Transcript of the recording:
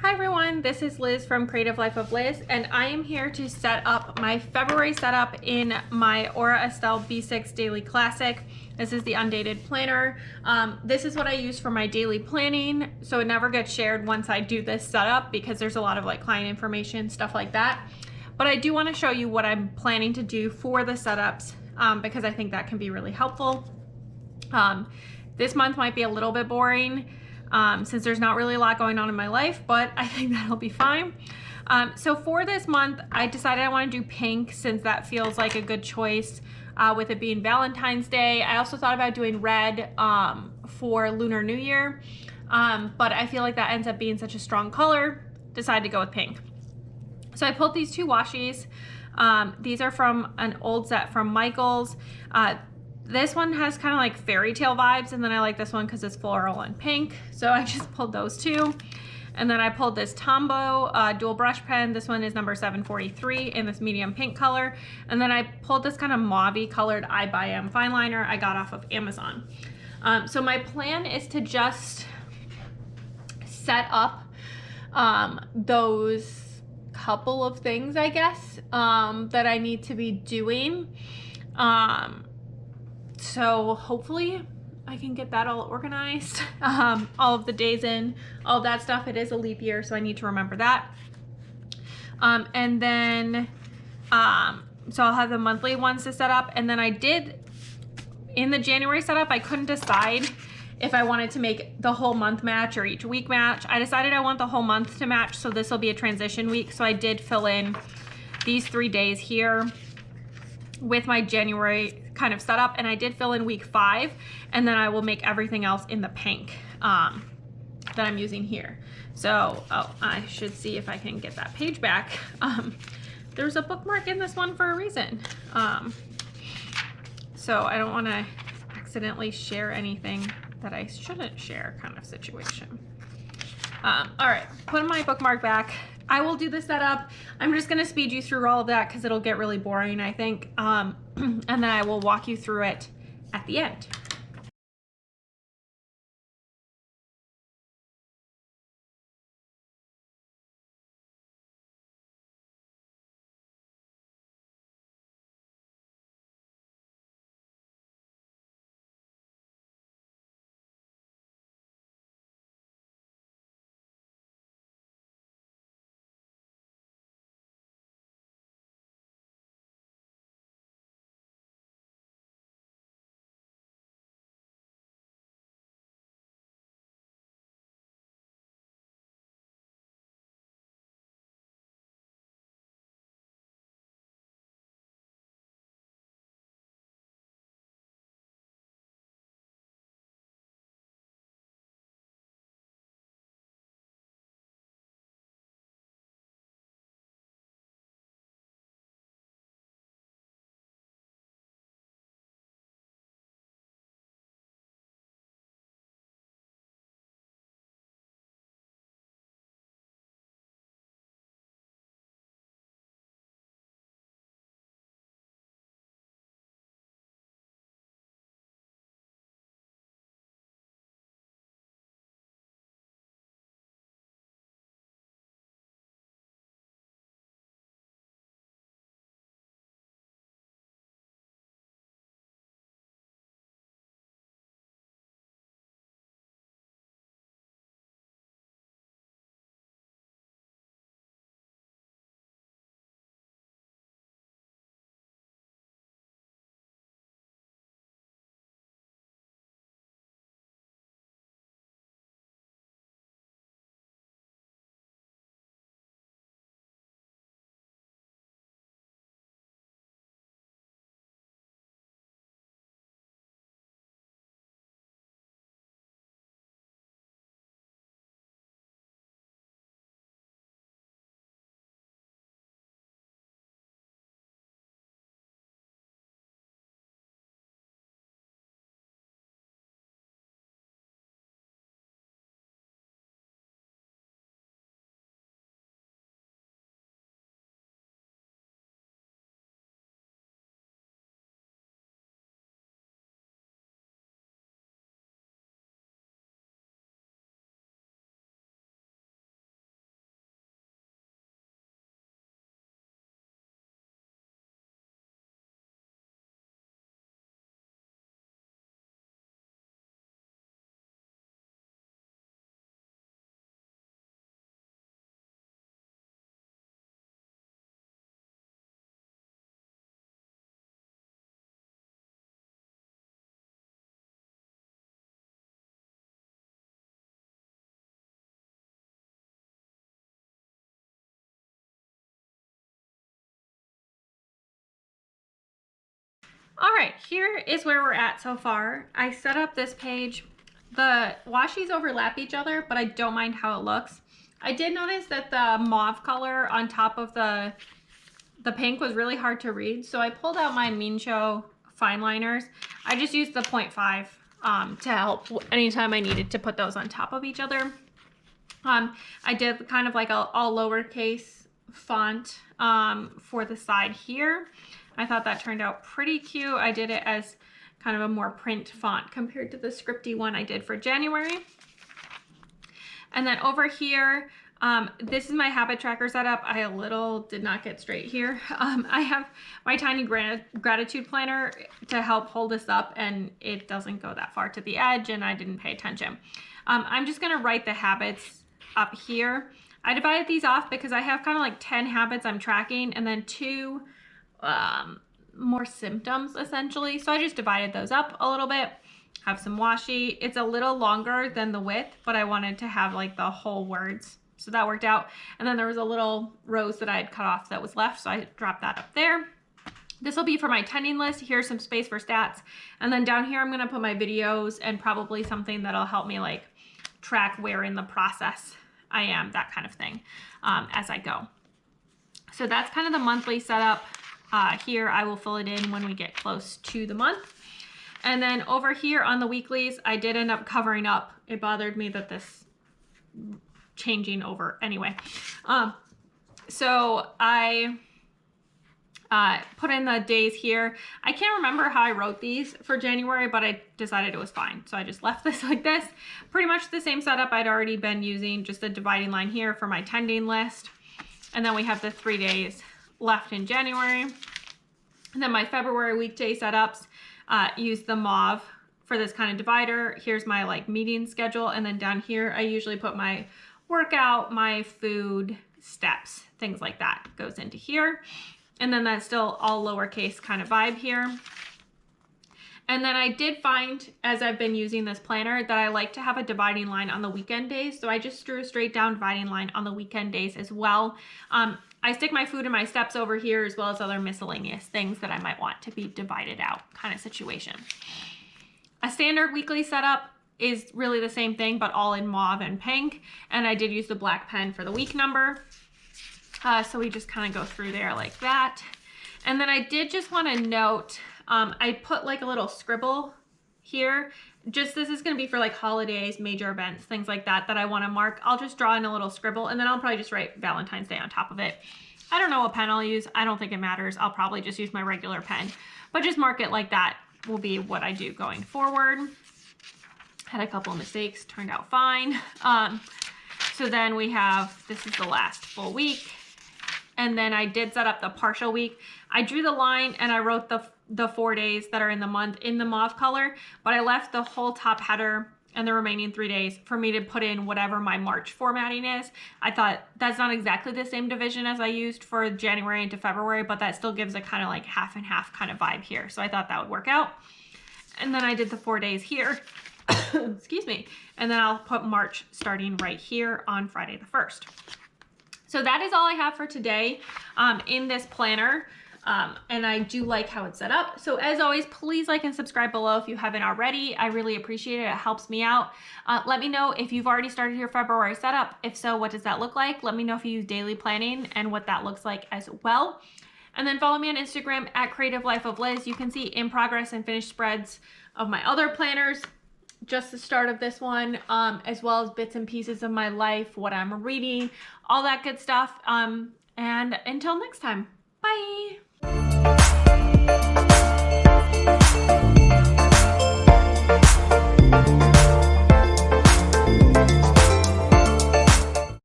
Hi everyone, this is Liz from Creative Life of Liz, and I am here to set up my February setup in my Aura Estelle B6 Daily Classic. This is the undated planner. This is what I use for my daily planning, so it never gets shared once I do this setup because there's a lot of like client information, stuff like that. But I do want to show you what I'm planning to do for the setups because I think that can be really helpful. This month might be a little bit boring since there's not really a lot going on in my life, but I think that'll be fine. So for this month, I decided I want to do pink since that feels like a good choice with it being Valentine's Day. I also thought about doing red for Lunar New Year, but I feel like that ends up being such a strong color, decided to go with pink. So I pulled these two washies. These are from an old set from Michaels. This one has kind of like fairy tale vibes, and then I like this one because it's floral and pink. So I just pulled those two. And then I pulled this Tombow dual brush pen. This one is number 743 in this medium pink color. And then I pulled this kind of mauve-y colored I by M fine liner I got off of Amazon. So my plan is to just set up those couple of things, I guess, that I need to be doing. So hopefully I can get that all organized, all of the days in, all that stuff. It is a leap year, so I need to remember that. And then, so I'll have the monthly ones to set up. And then I did, in the January setup, I couldn't decide if I wanted to make the whole month match or each week match. I decided I want the whole month to match, so this will be a transition week. So I did fill in these 3 days here with my January kind of setup, and I did fill in week 5, and then I will make everything else in the pink that I'm using here. So, oh, I should see if I can get that page back. There's a bookmark in this one for a reason. So I don't want to accidentally share anything that I shouldn't share kind of situation. All right, putting my bookmark back. I will do the setup. I'm just gonna speed you through all of that because it'll get really boring, I think. And then I will walk you through it at the end. All right, here is where we're at so far. I set up this page. The washi's overlap each other, but I don't mind how it looks. I did notice that the mauve color on top of the pink was really hard to read, so I pulled out my Mean Show fine liners. I just used the 0.5 to help anytime I needed to put those on top of each other. I did kind of like a all lowercase font for the side here. I thought that turned out pretty cute. I did it as kind of a more print font compared to the scripty one I did for January. And then over here, this is my habit tracker setup. I a little did not get straight here. I have my tiny gratitude planner to help hold this up, and it doesn't go that far to the edge, and I didn't pay attention. I'm just gonna write the habits up here. I divided these off because I have kind of like 10 habits I'm tracking and then 2 more symptoms essentially. So I just divided those up a little bit. Have some washi. It's a little longer than the width, but I wanted to have like the whole words. So that worked out. And then there was a little rose that I had cut off that was left. So I dropped that up there. This will be for my tending list. Here's some space for stats. And then down here, I'm going to put my videos and probably something that'll help me like track where in the process I am, that kind of thing, as I go. So that's kind of the monthly setup. Here I will fill it in when we get close to the month. And then over here on the weeklies, I did end up covering up. It bothered me that this changing over anyway. So I put in the days here. I can't remember how I wrote these for January, but I decided it was fine. So I just left this like this. Pretty much the same setup I'd already been using, just a dividing line here for my tending list. And then we have the 3 days left in January. And then my February weekday setups, use the mauve for this kind of divider. Here's my like meeting schedule. And then down here, I usually put my workout, my food, steps, things like that goes into here. And then that's still all lowercase kind of vibe here. And then I did find, as I've been using this planner, that I like to have a dividing line on the weekend days. So I just drew a straight down dividing line on the weekend days as well. I stick my food and my steps over here, as well as other miscellaneous things that I might want to be divided out kind of situation. A standard weekly setup is really the same thing, but all in mauve and pink. And I did use the black pen for the week number. So we just kind of go through there like that. And then I did just want to note, I put like a little scribble here. Just this is going to be for like holidays, major events, things like that I want to mark. I'll just draw in a little scribble, and then I'll probably just write Valentine's Day on top of it. I don't know what pen I'll use. I don't think it matters. I'll probably just use my regular pen, but just mark it like that will be what I do going forward. Had a couple of mistakes, turned out fine. So then we have, this is the last full week. And then I did set up the partial week. I drew the line and I wrote the 4 days that are in the month in the mauve color, but I left the whole top header and the remaining 3 days for me to put in whatever my March formatting is. I thought that's not exactly the same division as I used for January into February, but that still gives a kind of like half and half kind of vibe here. So I thought that would work out. And then I did the 4 days here, excuse me. And then I'll put March starting right here on Friday the 1st. So that is all I have for today in this planner. And I do like how it's set up. So as always, please like and subscribe below if you haven't already. I really appreciate it. It helps me out. Let me know if you've already started your February setup. If so, what does that look like? Let me know if you use daily planning and what that looks like as well. And then follow me on Instagram at Creative Life of Liz. You can see in progress and finished spreads of my other planners, just the start of this one, as well as bits and pieces of my life, what I'm reading, all that good stuff. And until next time, bye.